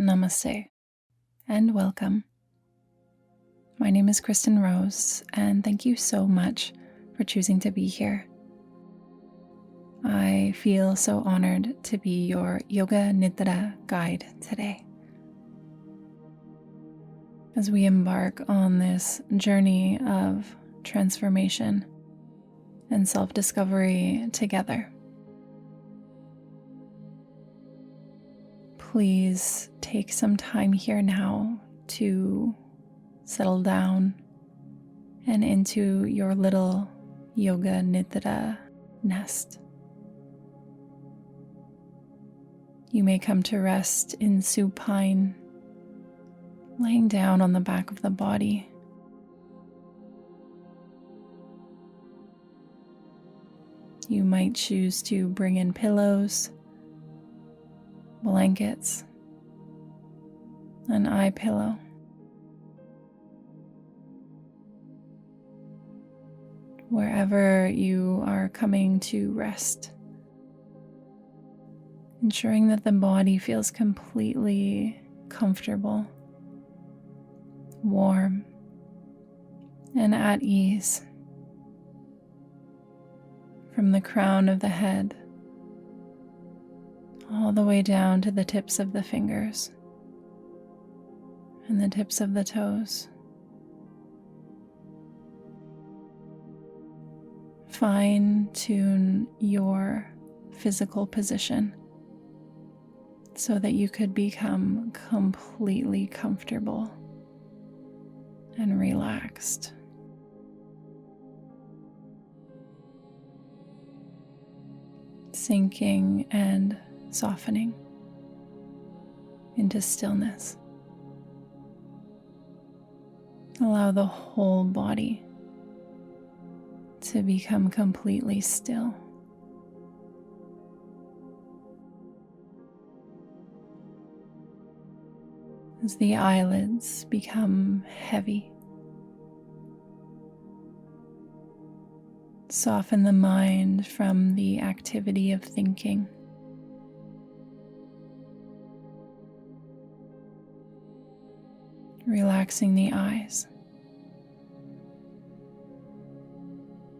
Namaste, and welcome. My name is Kristyn Rose, and thank you so much for choosing to be here. I feel so honored to be your Yoga Nidra guide today. As we embark on this journey of transformation and self-discovery together, please take some time here now to settle down and into your little Yoga Nidra nest. You may come to rest in supine, laying down on the back of the body. You might choose to bring in pillows, blankets, an eye pillow. Wherever you are coming to rest, ensuring that the body feels completely comfortable, warm, and at ease. From the crown of the head all the way down to the tips of the fingers and the tips of the toes. Fine-tune your physical position so that you could become completely comfortable and relaxed. Sinking and softening into stillness. Allow the whole body to become completely still. As the eyelids become heavy, soften the mind from the activity of thinking. Relaxing the eyes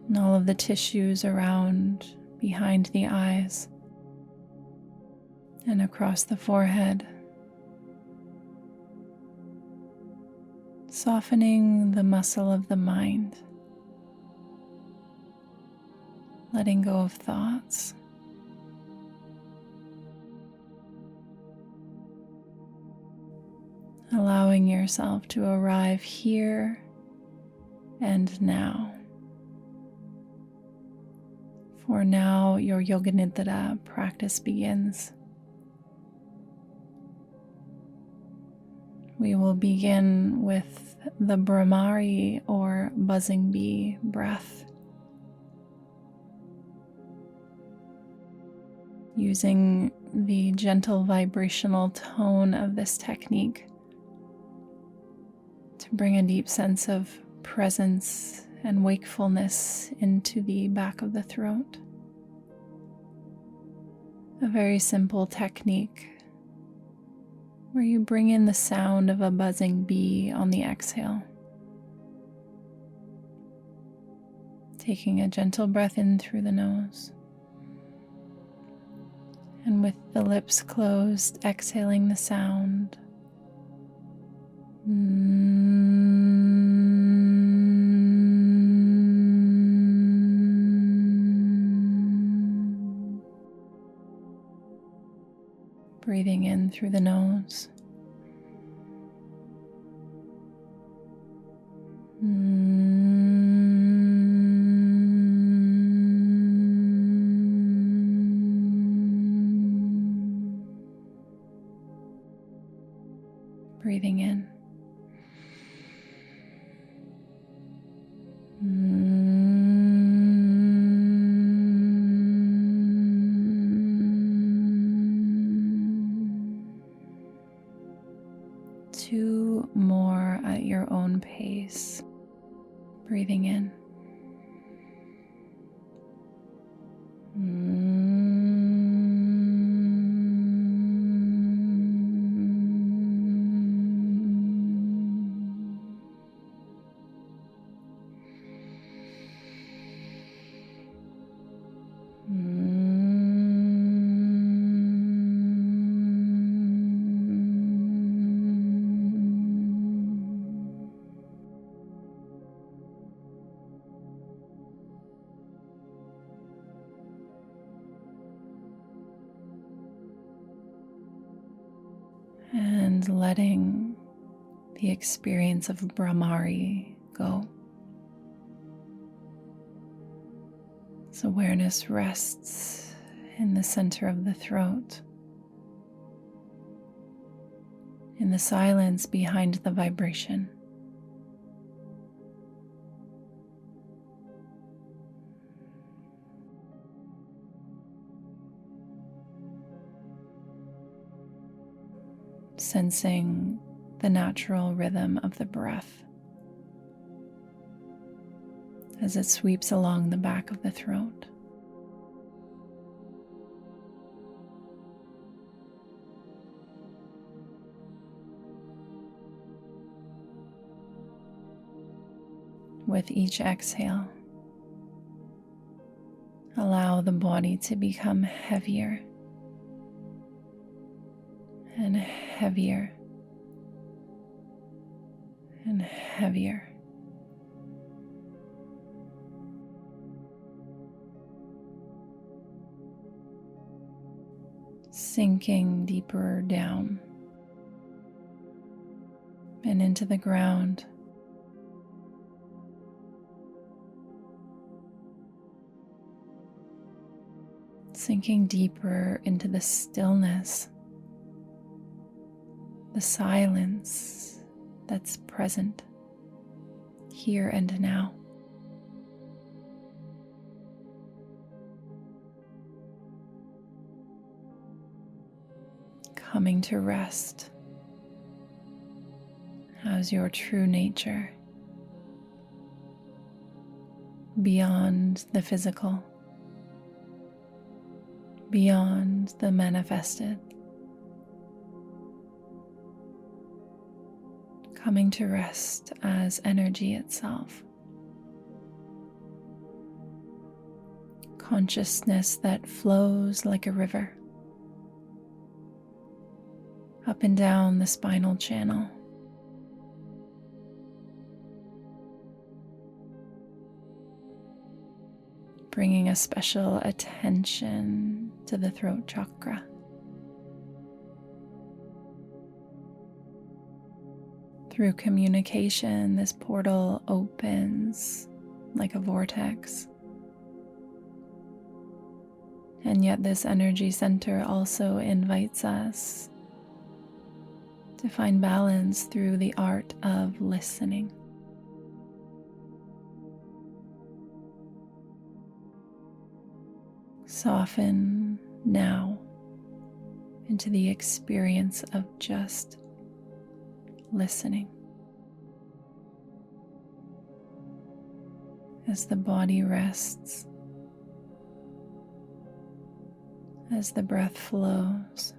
and all of the tissues around behind the eyes and across the forehead. Softening the muscle of the mind. Letting go of thoughts. Allowing yourself to arrive here and now. For now, your Yoga Nidra practice begins. We will begin with the Bhramari or buzzing bee breath. Using the gentle vibrational tone of this technique to bring a deep sense of presence and wakefulness into the back of the throat. A very simple technique where you bring in the sound of a buzzing bee on the exhale. Taking a gentle breath in through the nose. And with the lips closed, exhaling the sound. Breathing in through the nose. Breathing in. Two more at your own pace. Breathing in. Mm. and letting the experience of Bhramari go. As awareness rests in the center of the throat, in the silence behind the vibration. Sensing the natural rhythm of the breath as it sweeps along the back of the throat. With each exhale, allow the body to become heavier and heavier and heavier. Sinking deeper down and into the ground. Sinking deeper into the stillness, the silence that's present here and now. Coming to rest as your true nature, beyond the physical, beyond the manifested. Coming to rest as energy itself. Consciousness that flows like a river up and down the spinal channel. Bringing a special attention to the throat chakra. Through communication, this portal opens like a vortex. And yet this energy center also invites us to find balance through the art of listening. Soften now into the experience of just listening. As the body rests, as the breath flows,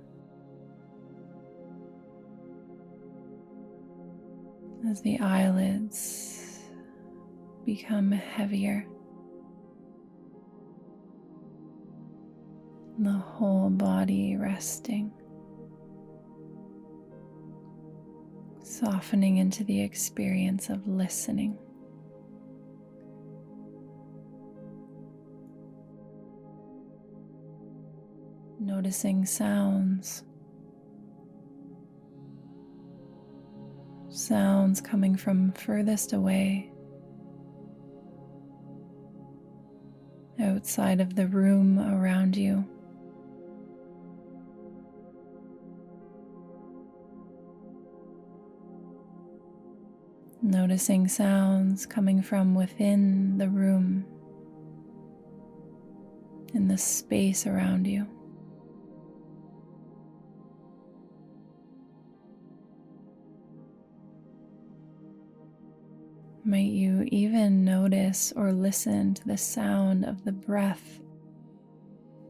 as the eyelids become heavier, the whole body resting, softening into the experience of listening. Noticing sounds coming from furthest away, outside of the room around you. Noticing sounds coming from within the room, in the space around you. Might you even notice or listen to the sound of the breath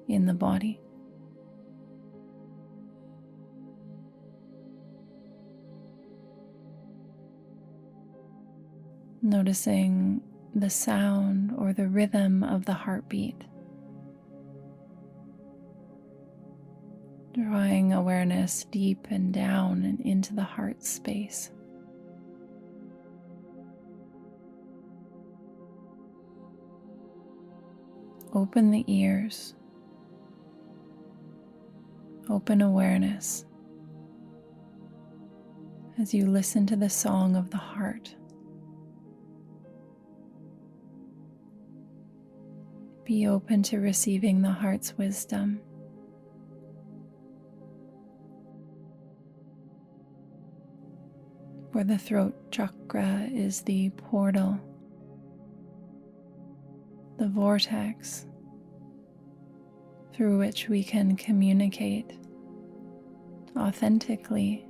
in the body? Noticing the sound or the rhythm of the heartbeat. Drawing awareness deep and down and into the heart space. Open the ears. Open awareness. as you listen to the song of the heart. Be open to receiving the heart's wisdom. For the throat chakra is the portal, the vortex through which we can communicate authentically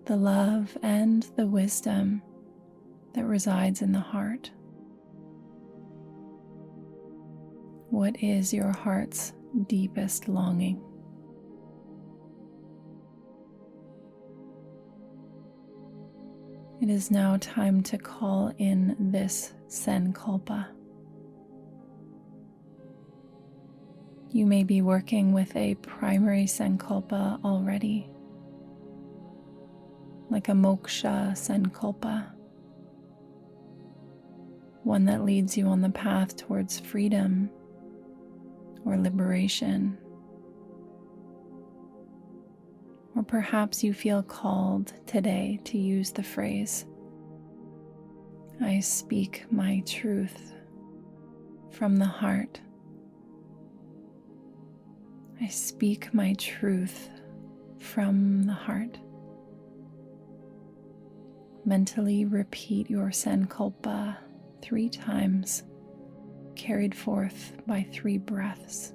the love and the wisdom that resides in the heart. What is your heart's deepest longing? It is now time to call in this sankalpa. You may be working with a primary sankalpa already, like a moksha sankalpa, one that leads you on the path towards freedom or liberation. Or perhaps you feel called today to use the phrase, "I speak my truth from the heart." I speak my truth from the heart. Mentally repeat your sankalpa 3 times, carried forth by 3 breaths.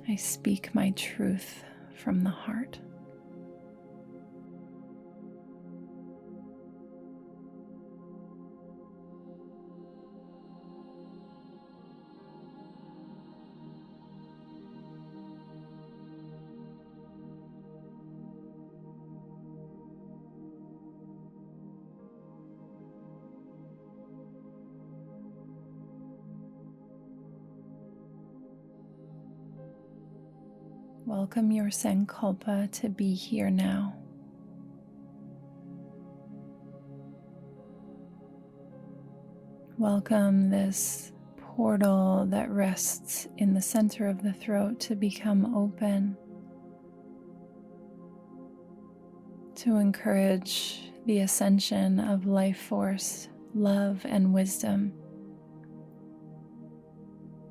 I speak my truth from the heart. Welcome your sankalpa to be here now. Welcome this portal that rests in the center of the throat to become open, to encourage the ascension of life force, love, and wisdom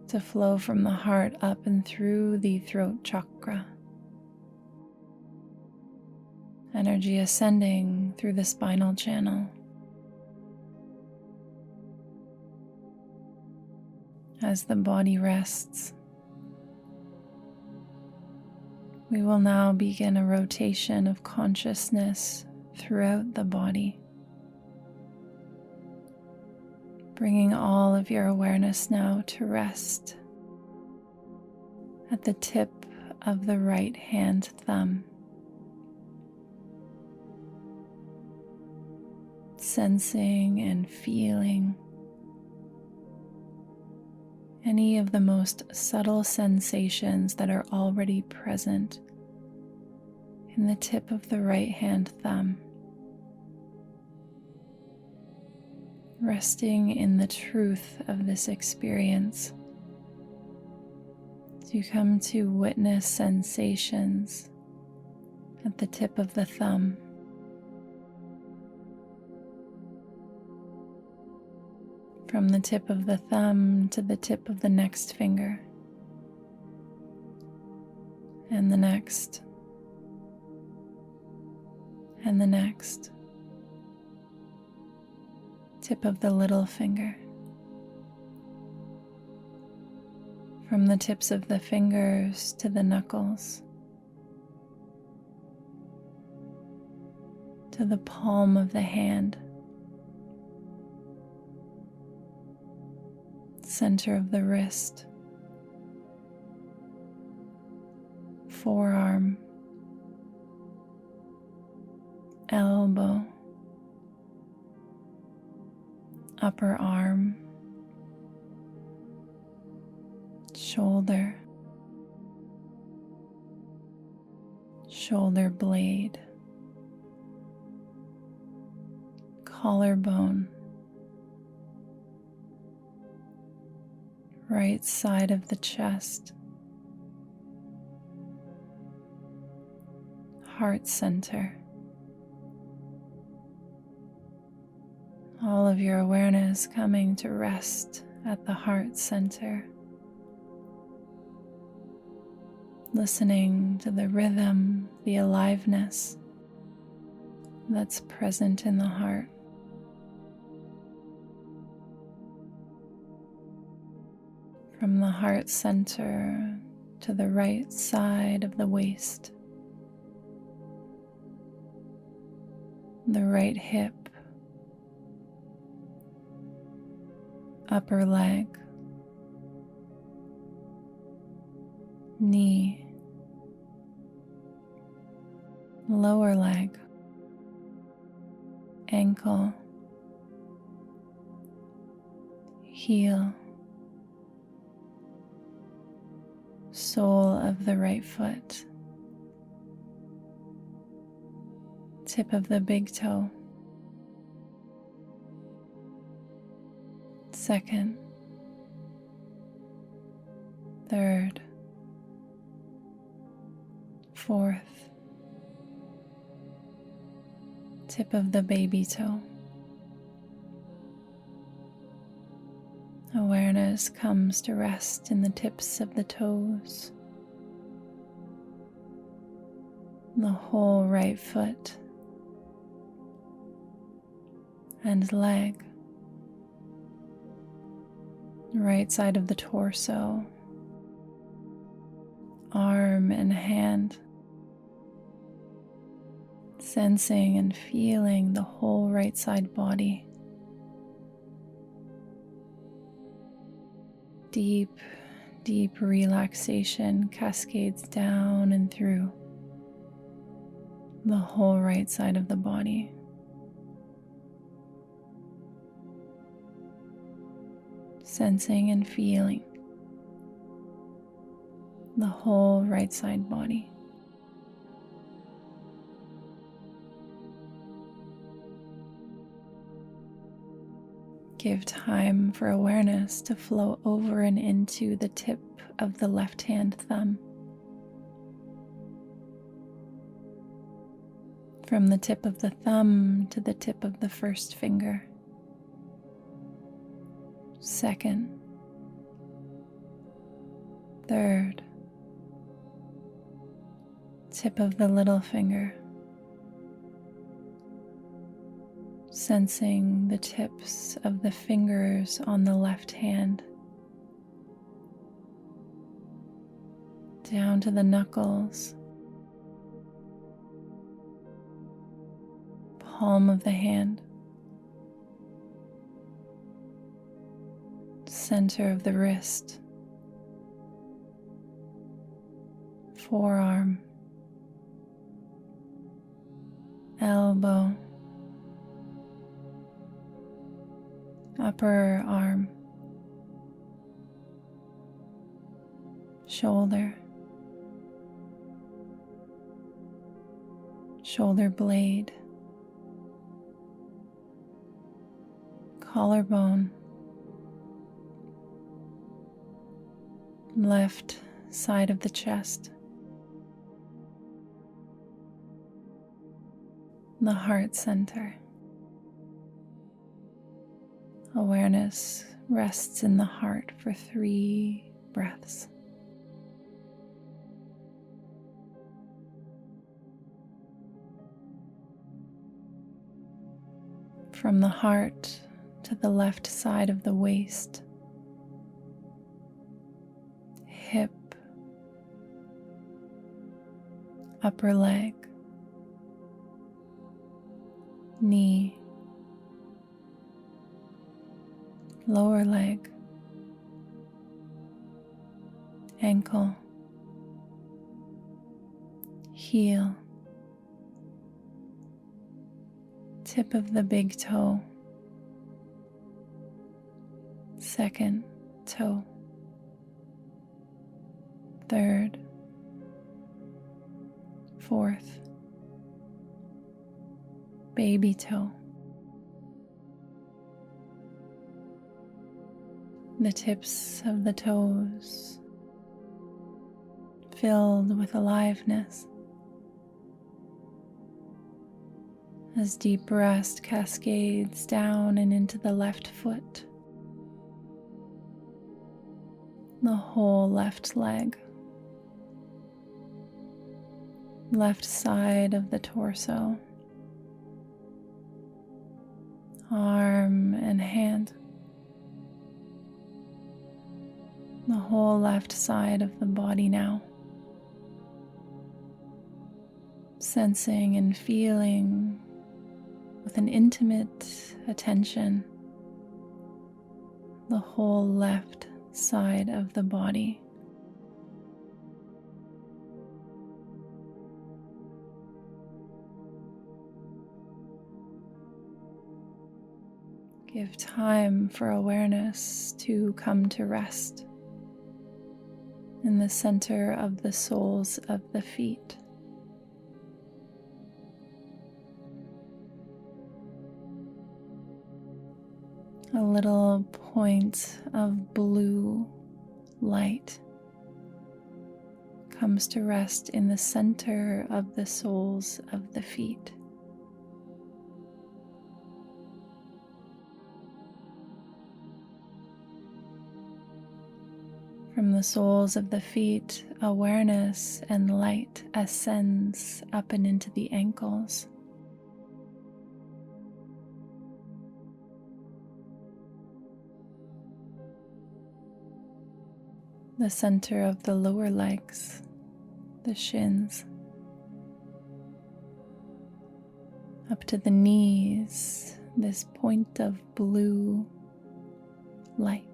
to flow from the heart up and through the throat chakra. Energy ascending through the spinal channel. As the body rests, we will now begin a rotation of consciousness throughout the body, bringing all of your awareness now to rest at the tip of the right hand thumb, sensing and feeling any of the most subtle sensations that are already present in the tip of the right hand thumb. Resting in the truth of this experience, you come to witness sensations at the tip of the thumb. From the tip of the thumb to the tip of the next finger, and the next, and the next. Tip of the little finger. From the tips of the fingers to the knuckles, to the palm of the hand, center of the wrist, forearm, elbow, upper arm, shoulder, shoulder blade, collarbone, right side of the chest, heart center. All of your awareness coming to rest at the heart center. Listening to the rhythm, the aliveness that's present in the heart. From the heart center to the right side of the waist, the right hip, upper leg, knee, lower leg, ankle, heel, sole of the right foot, tip of the big toe, second, third, fourth, tip of the baby toe. Awareness comes to rest in the tips of the toes, the whole right foot and leg, right side of the torso, arm and hand, sensing and feeling the whole right side body. Deep, deep relaxation cascades down and through the whole right side of the body. Sensing and feeling the whole right side body. Give time for awareness to flow over and into the tip of the left hand thumb. From the tip of the thumb to the tip of the first finger, second, third, tip of the little finger, sensing the tips of the fingers on the left hand, down to the knuckles, palm of the hand, center of the wrist, forearm, elbow, upper arm, shoulder, shoulder blade, collarbone, left side of the chest, the heart center. Awareness rests in the heart for 3 breaths. From the heart to the left side of the waist, hip, upper leg, knee, lower leg, ankle, heel, tip of the big toe, second toe, third, fourth, baby toe, the tips of the toes filled with aliveness, as deep rest cascades down and into the left foot, the whole left leg, left side of the torso, arm and hand, the whole left side of the body now, sensing and feeling with an intimate attention the whole left side of the body. Give time for awareness to come to rest in the center of the soles of the feet. A little point of blue light comes to rest in the center of the soles of the feet. From the soles of the feet, awareness and light ascends up and into the ankles. The center of the lower legs, the shins, up to the knees, this point of blue light.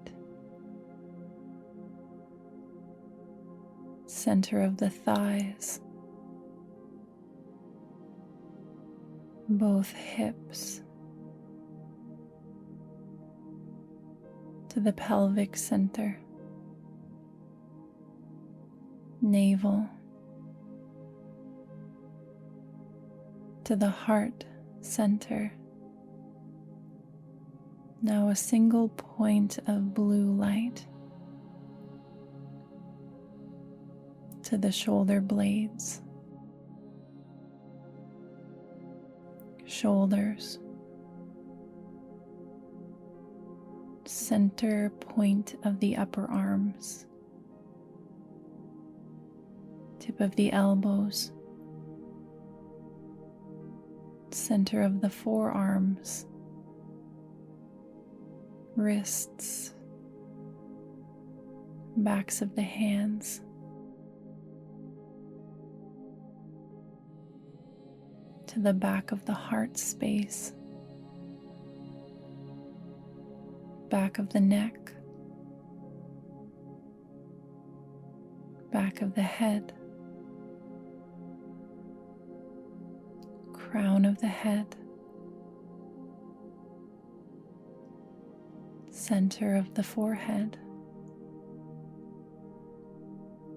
Center of the thighs, both hips, to the pelvic center, navel, to the heart center. Now a single point of blue light to the shoulder blades, shoulders, center point of the upper arms, tip of the elbows, center of the forearms, wrists, backs of the hands, to the back of the heart space, back of the neck, back of the head, crown of the head, center of the forehead.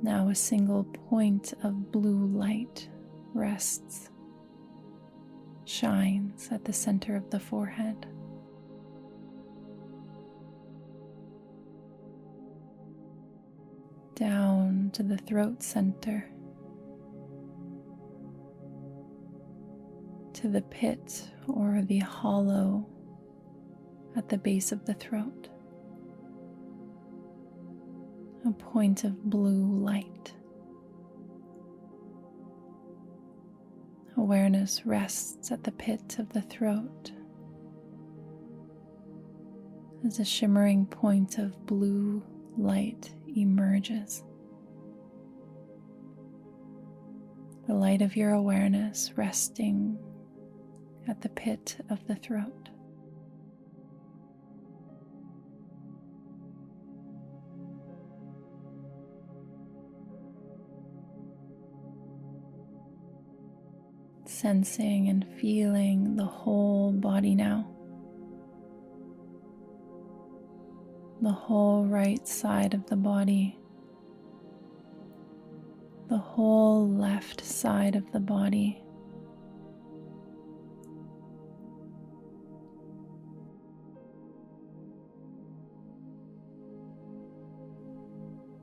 Now a single point of blue light rests, shines at the center of the forehead. Down to the throat center, to the pit or the hollow at the base of the throat. A point of blue light. Awareness rests at the pit of the throat as a shimmering point of blue light emerges. The light of your awareness resting at the pit of the throat. Sensing and feeling the whole body now. The whole right side of the body. The whole left side of the body.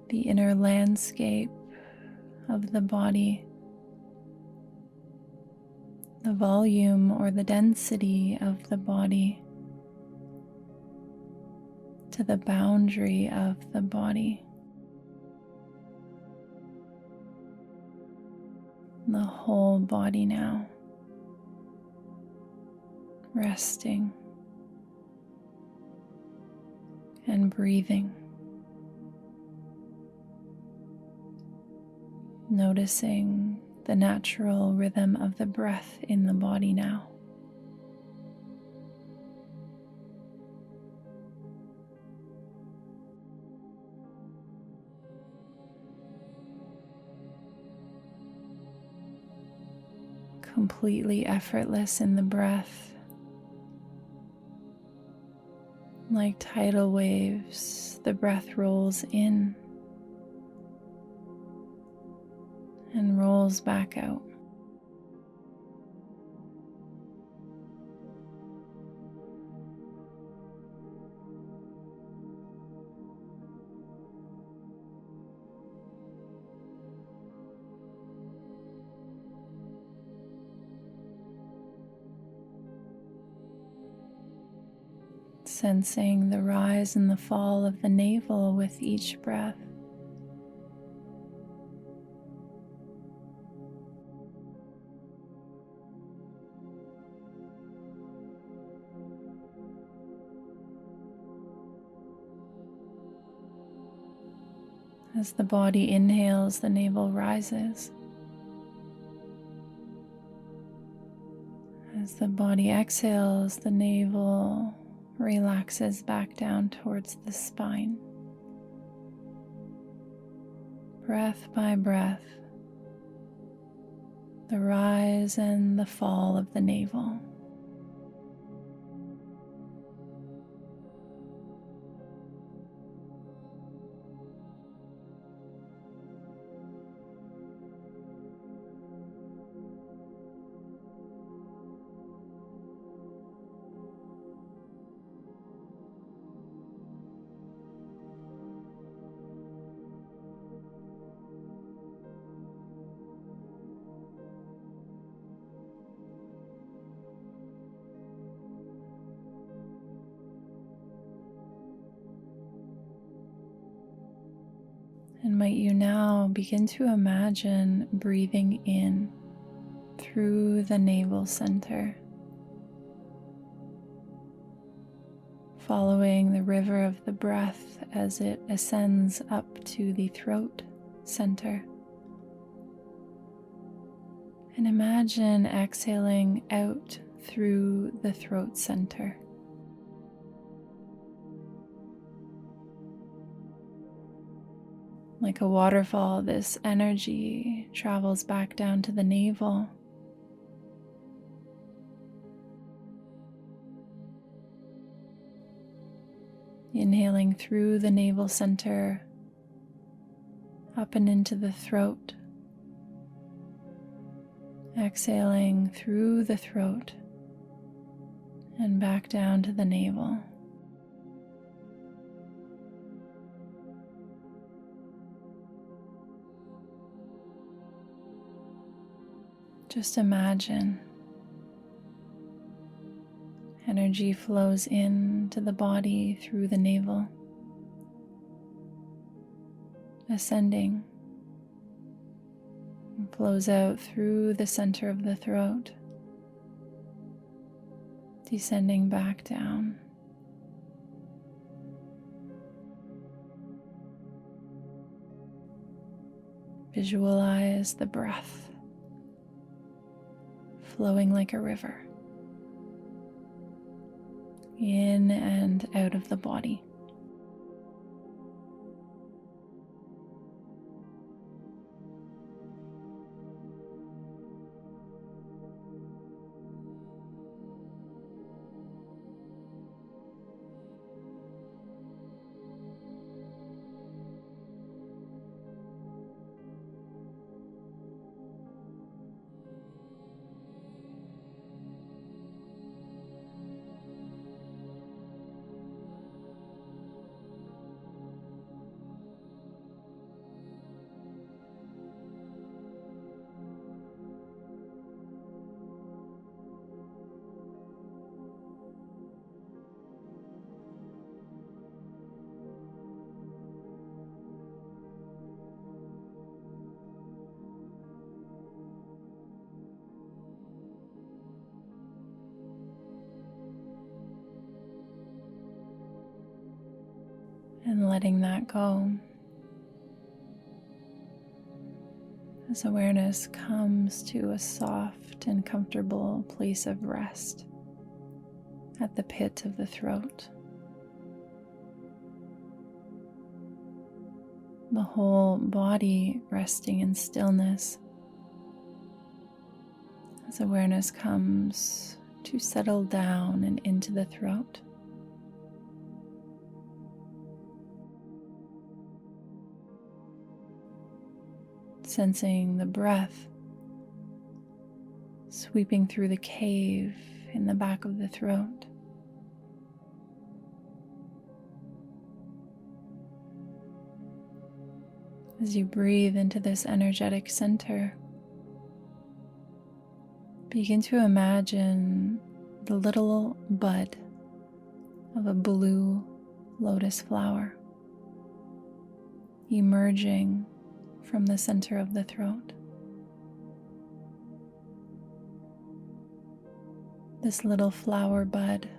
The inner landscape of the body the volume or the density of the body to the boundary of the body. The whole body now, resting and breathing, noticing the natural rhythm of the breath in the body now. Completely effortless in the breath, like tidal waves, the breath rolls in and rolls back out. Sensing the rise and the fall of the navel with each breath. As the body inhales, the navel rises. As the body exhales, the navel relaxes back down towards the spine. Breath by breath, the rise and the fall of the navel. And might you now begin to imagine breathing in through the navel center, following the river of the breath as it ascends up to the throat center. And imagine exhaling out through the throat center. Like a waterfall, this energy travels back down to the navel. Inhaling through the navel center, up and into the throat. Exhaling through the throat and back down to the navel. Just imagine energy flows into the body through the navel, ascending, and flows out through the center of the throat, descending back down. Visualize the breath flowing like a river in and out of the body. and letting that go. As awareness comes to a soft and comfortable place of rest at the pit of the throat. The whole body resting in stillness. As awareness comes to settle down and into the throat. Sensing the breath sweeping through the cave in the back of the throat. As you breathe into this energetic center, begin to imagine the little bud of a blue lotus flower emerging from the center of the throat. This little flower bud,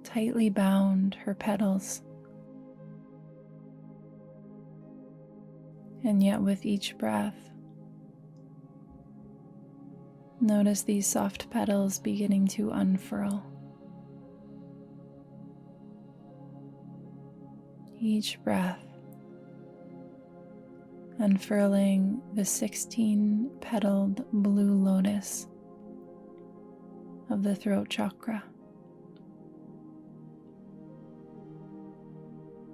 tightly bound her petals, and yet with each breath, notice these soft petals beginning to unfurl. Each breath, unfurling the 16-petaled blue lotus of the throat chakra.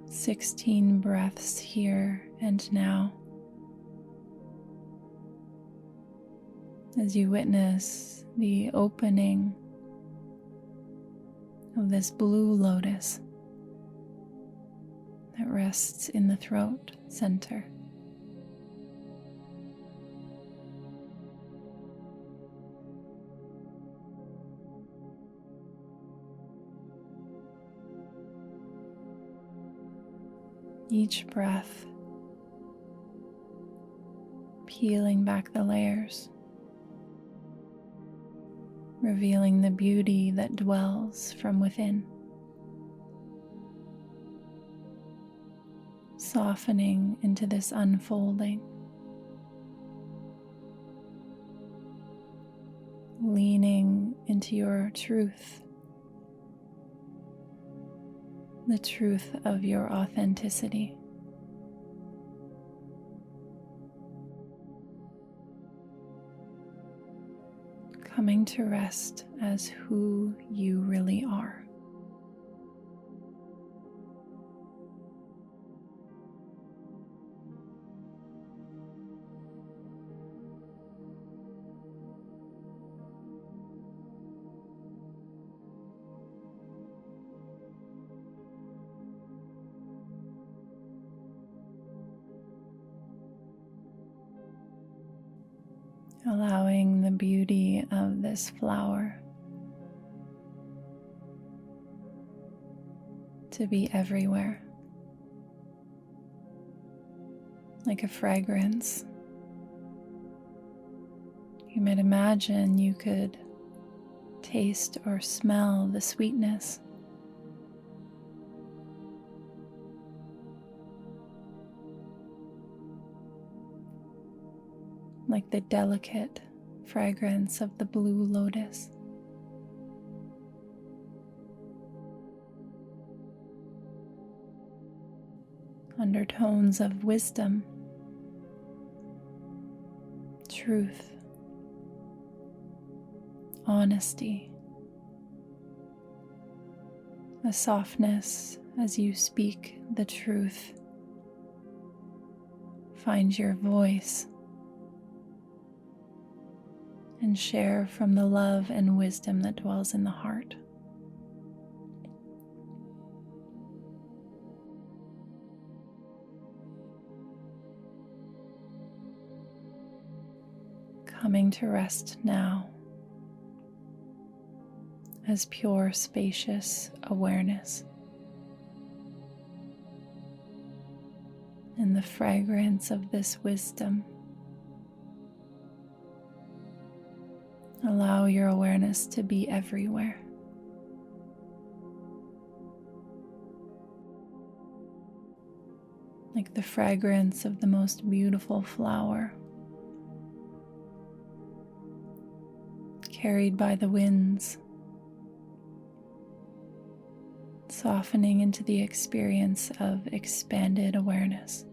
16 breaths here and now as you witness the opening of this blue lotus that rests in the throat center. Each breath peeling back the layers, revealing the beauty that dwells from within, softening into this unfolding, leaning into your truth, the truth of your authenticity. Coming to rest as who you really are. Allowing the beauty of this flower to be everywhere, like a fragrance. You might imagine you could taste or smell the sweetness. Like the delicate fragrance of the blue lotus. Undertones of wisdom, truth, honesty, a softness as you speak the truth. Find your voice and share from the love and wisdom that dwells in the heart. Coming to rest now as pure, spacious awareness in the fragrance of this wisdom. Allow your awareness to be everywhere. like the fragrance of the most beautiful flower, carried by the winds, softening into the experience of expanded awareness.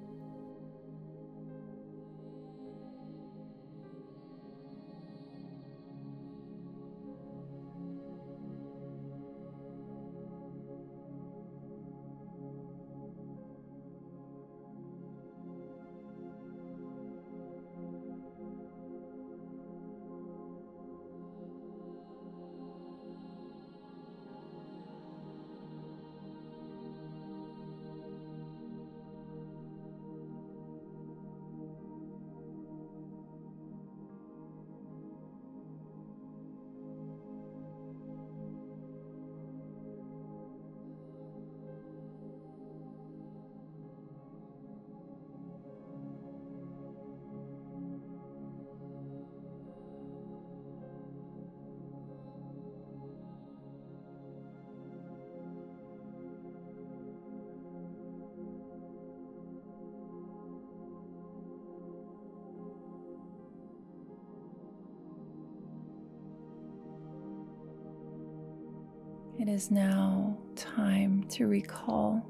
It is now time to recall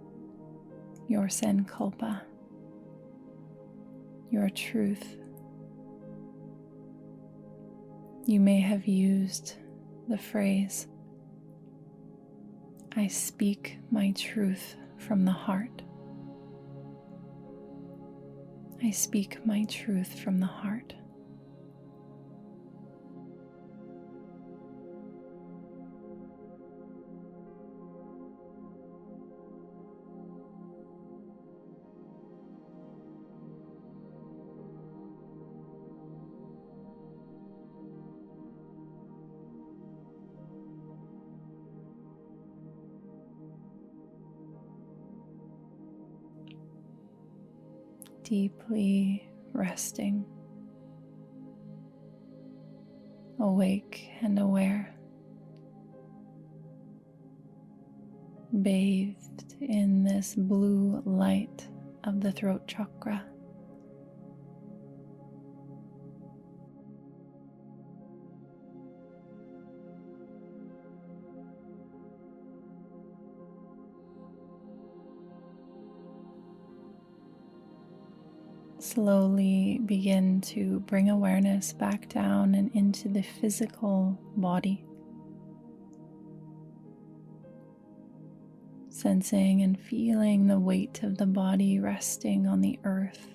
your sankalpa, your truth. You may have used the phrase, "I speak my truth from the heart." I speak my truth from the heart. Deeply resting, awake and aware, bathed in this blue light of the throat chakra. Slowly begin to bring awareness back down and into the physical body, sensing and feeling the weight of the body resting on the earth,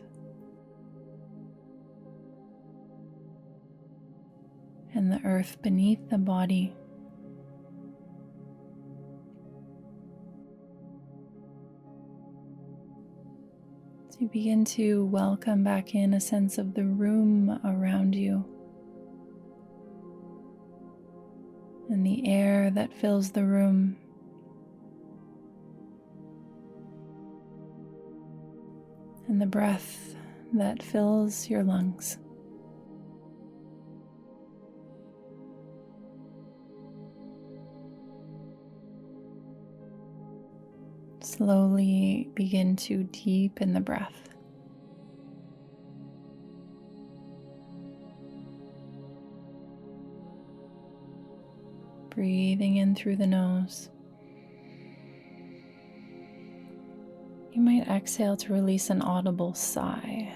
and the earth beneath the body. So you begin to welcome back in a sense of the room around you and the air that fills the room. And the breath that fills your lungs. Slowly begin to deepen the breath. Breathing in through the nose. You might exhale to release an audible sigh.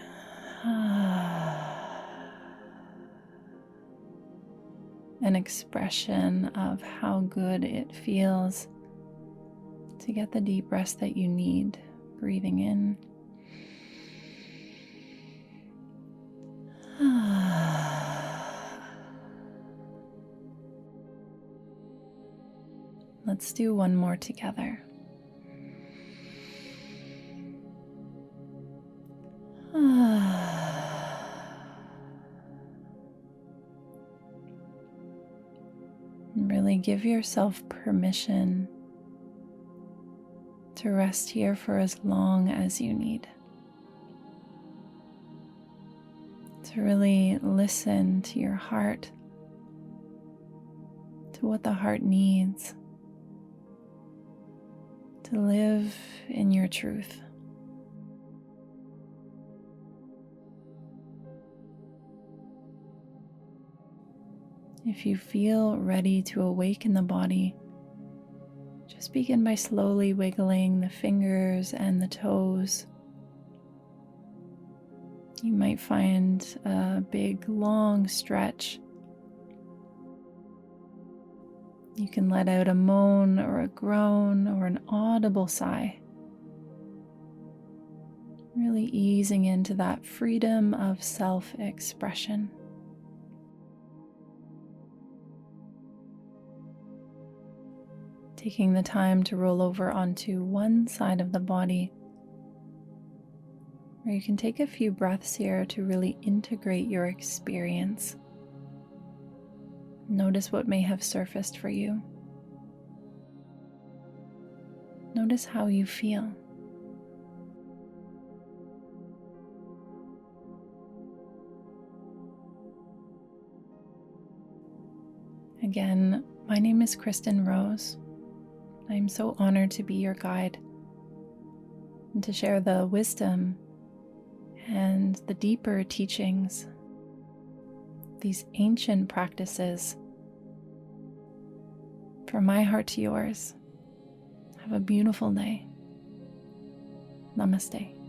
An expression of how good it feels to get the deep rest that you need, breathing in. Let's do one more together. Really give yourself permission to rest here for as long as you need. To really listen to your heart, to what the heart needs, to live in your truth. If you feel ready to awaken the body, just begin by slowly wiggling the fingers and the toes. You might find a big, long stretch. You can let out a moan or a groan or an audible sigh. Really easing into that freedom of self-expression. Taking the time to roll over onto one side of the body, where you can take a few breaths here to really integrate your experience. Notice what may have surfaced for you. Notice how you feel. Again, my name is Kristyn Rose. I am so honored to be your guide and to share the wisdom and the deeper teachings, these ancient practices, from my heart to yours. Have a beautiful day. Namaste.